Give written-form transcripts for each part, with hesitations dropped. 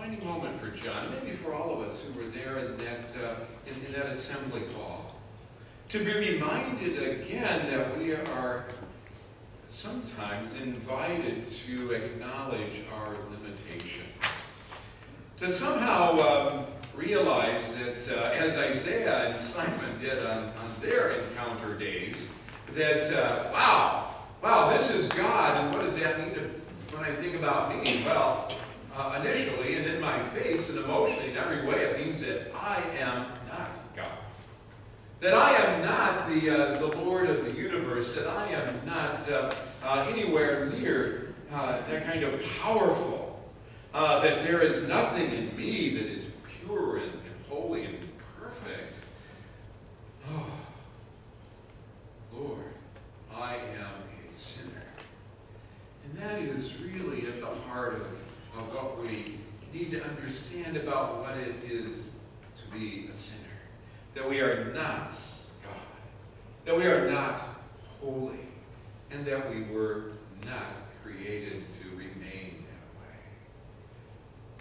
defining moment for John, and maybe for all of us who were there in that assembly hall. To be reminded again that we are sometimes invited to acknowledge our limitations. To somehow realize that, as Isaiah and Simon did on their encounter days, that, wow, this is God, and what does that mean when I think about me? Well, initially, and in my face, and emotionally, in every way, it means that I am not God. That I am not the Lord of the universe, that I am not anywhere near that kind of powerful, that there is nothing in me that is pure and holy and perfect. Oh, Lord, I am a sinner. And that is really at the heart of what we need to understand about what it is to be a sinner. That we are not God. That we are not holy. And that we were not created to remain that way.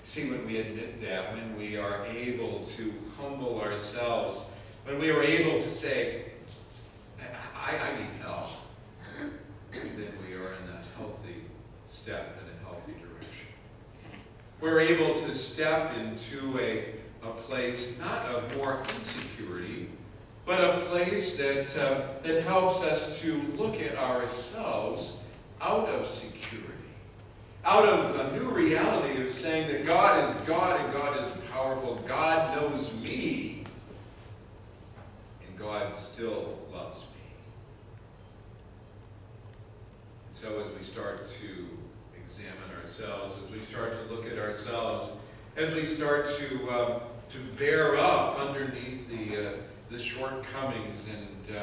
See, when we admit that, when we are able to humble ourselves, when we are able to say, I need help, then we are in a healthy step, in a healthy direction. We're able to step into a place not of more insecurity, but a place that helps us to look at ourselves out of security, out of a new reality of saying that God is God and God is powerful. God knows me, and God still loves me. And so as we start to examine ourselves, as we start to look at ourselves, as we start to bear up underneath the shortcomings, and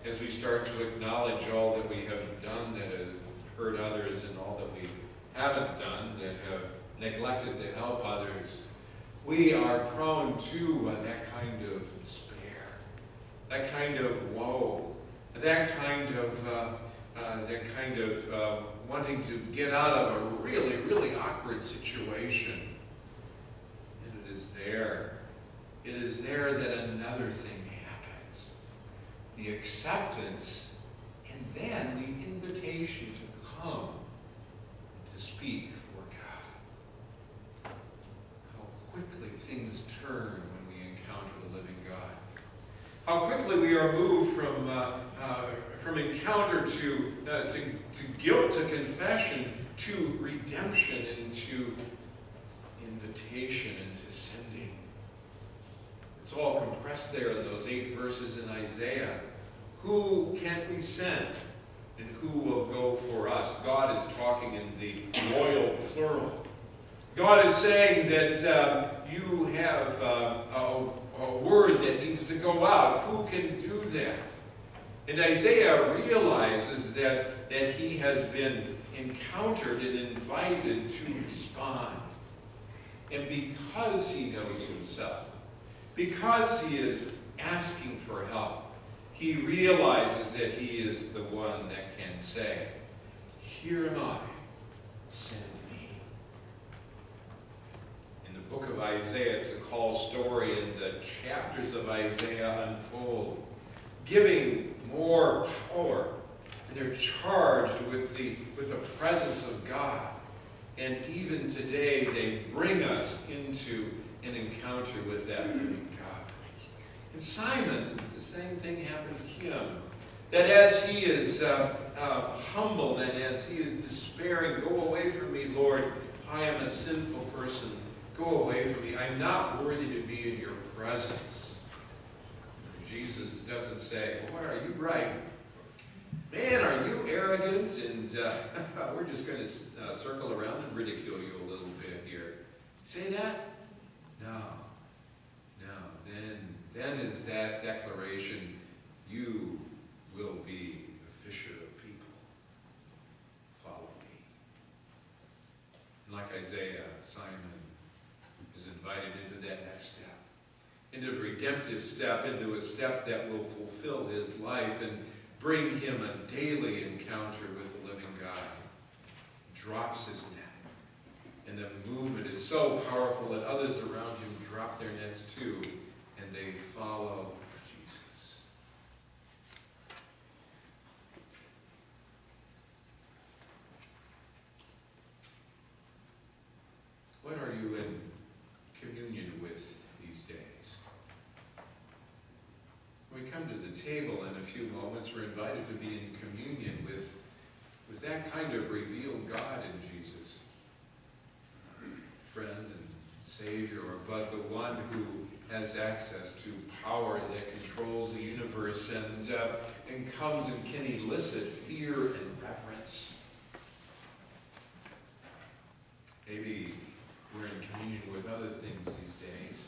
as we start to acknowledge all that we have done that have hurt others, and all that we haven't done that have neglected to help others, we are prone to that kind of despair, that kind of woe, that kind of wanting to get out of a really, really awkward situation. And it is there that another thing happens. The acceptance, and then the invitation to come and to speak for God. How quickly things turn when we encounter the living God. How quickly we are moved from encounter to guilt, to confession, to redemption, and to invitation, and to sending. It's all compressed there in those 8 verses in Isaiah. Who can we send, and who will go for us? God is talking in the royal plural. God is saying that you have a word that needs to go out. Who can do that? And Isaiah realizes that he has been encountered and invited to respond. And because he knows himself, because he is asking for help, he realizes that he is the one that can say, "Here am I, send me." In the book of Isaiah, it's a call story, and the chapters of Isaiah unfold, giving more power, and they're charged with the presence of God. And even today, they bring us into an encounter with that living God. And Simon, the same thing happened to him. That as he is humbled, and as he is despairing, "Go away from me, Lord, I am a sinful person. Go away from me. I'm not worthy to be in your presence." Jesus doesn't say, "Boy, are you right? Man, are you arrogant, and we're just going to circle around and ridicule you a little bit here." Say that? No. Then is that declaration, "You will be a fisher of people. Follow me." And like Isaiah, Simon is invited into that next step, into a redemptive step, into a step that will fulfill his life and bring him a daily encounter with the living God. He drops his net, And the movement is so powerful that others around him drop their nets too, and they follow Jesus. What are you in communion with these days? When we come to the table in a few moments, we're invited to be in communion with that kind of revealed God in Jesus. Friend and Savior, but the one who has access to power that controls the universe and comes and can elicit fear and reverence. Maybe we're in communion with other things these days.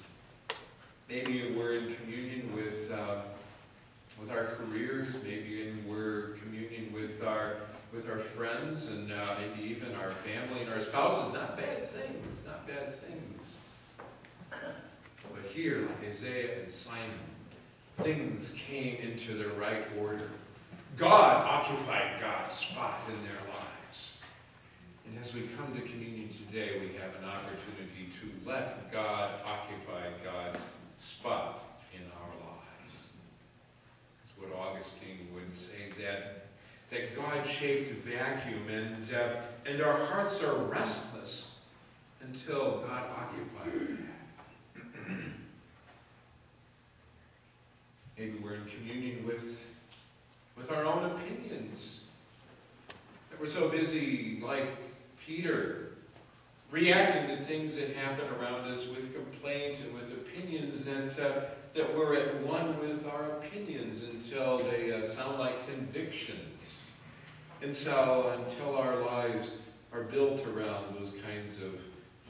Maybe we're in communion with our careers. Maybe we're in communion with our friends and maybe even our family and our spouses. Not bad things, not bad things. But here, like Isaiah and Simon, things came into their right order. God occupied God's spot in their lives. And as we come to communion today, we have an opportunity to let God occupy God's spot in our lives. That's what Augustine would say, that God-shaped vacuum, and our hearts are restless until God occupies that. Maybe we're in communion with our own opinions. That we're so busy, like Peter, reacting to things that happen around us with complaint and with opinions, that we're at one with our opinions until they sound like convictions. And so until our lives are built around those kinds of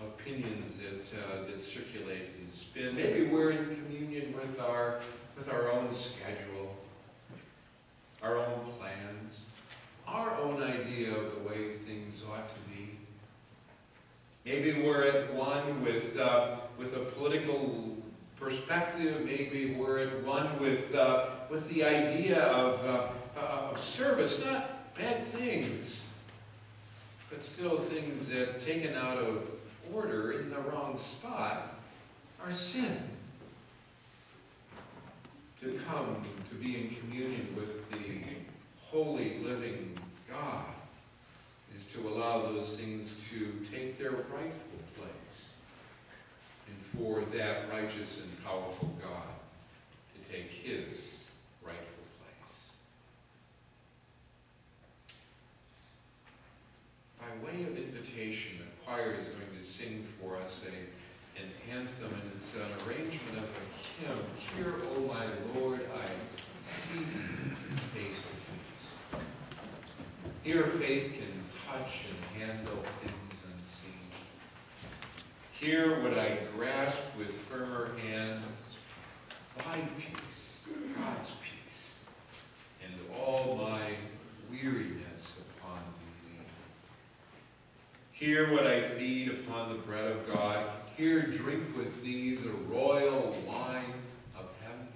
opinions that circulate and spin. Maybe we're in communion with our own schedule, our own plans, our own idea of the way things ought to be. Maybe we're at one with a political perspective. Maybe we're at one with the idea of service. Not bad things, but still things that, taken out of order in the wrong spot, are sin. To come to be in communion with the holy, living God is to allow those things to take their rightful place, and for that righteous and powerful God to take his rightful place. By way of invitation, the choir is going to sing for us an anthem, and it's an arrangement of a hymn. Here, O my Lord, I see thee face to face. Here faith can touch and handle things unseen. Here would I grasp with firmer hand thy peace, God's peace, and all my weariness upon thee lean. Here would I feed upon the bread of God. Here drink with thee the royal wine of heaven.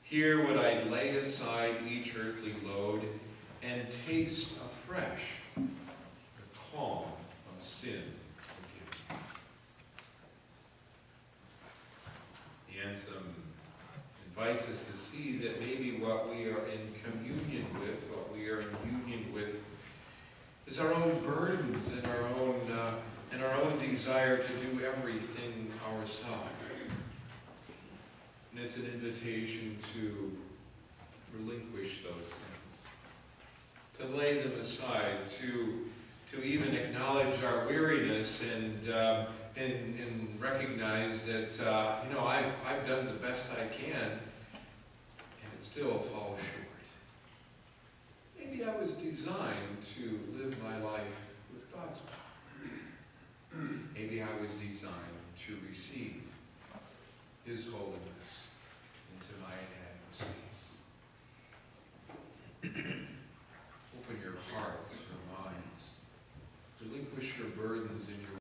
Here would I lay aside each earthly load and taste afresh the calm of sin forgiven. The anthem invites us to see that maybe what we are in communion with, what we are in union with, is our own burdens and our own desire to do everything ourselves. And it's an invitation to relinquish those things, to lay them aside, to even acknowledge our weariness and recognize that I've done the best I can, and it still falls short. Maybe I was designed to live my life with God's power. Maybe I was designed to receive his holiness into my inadequacies. Open your hearts, your minds. Relinquish your burdens in your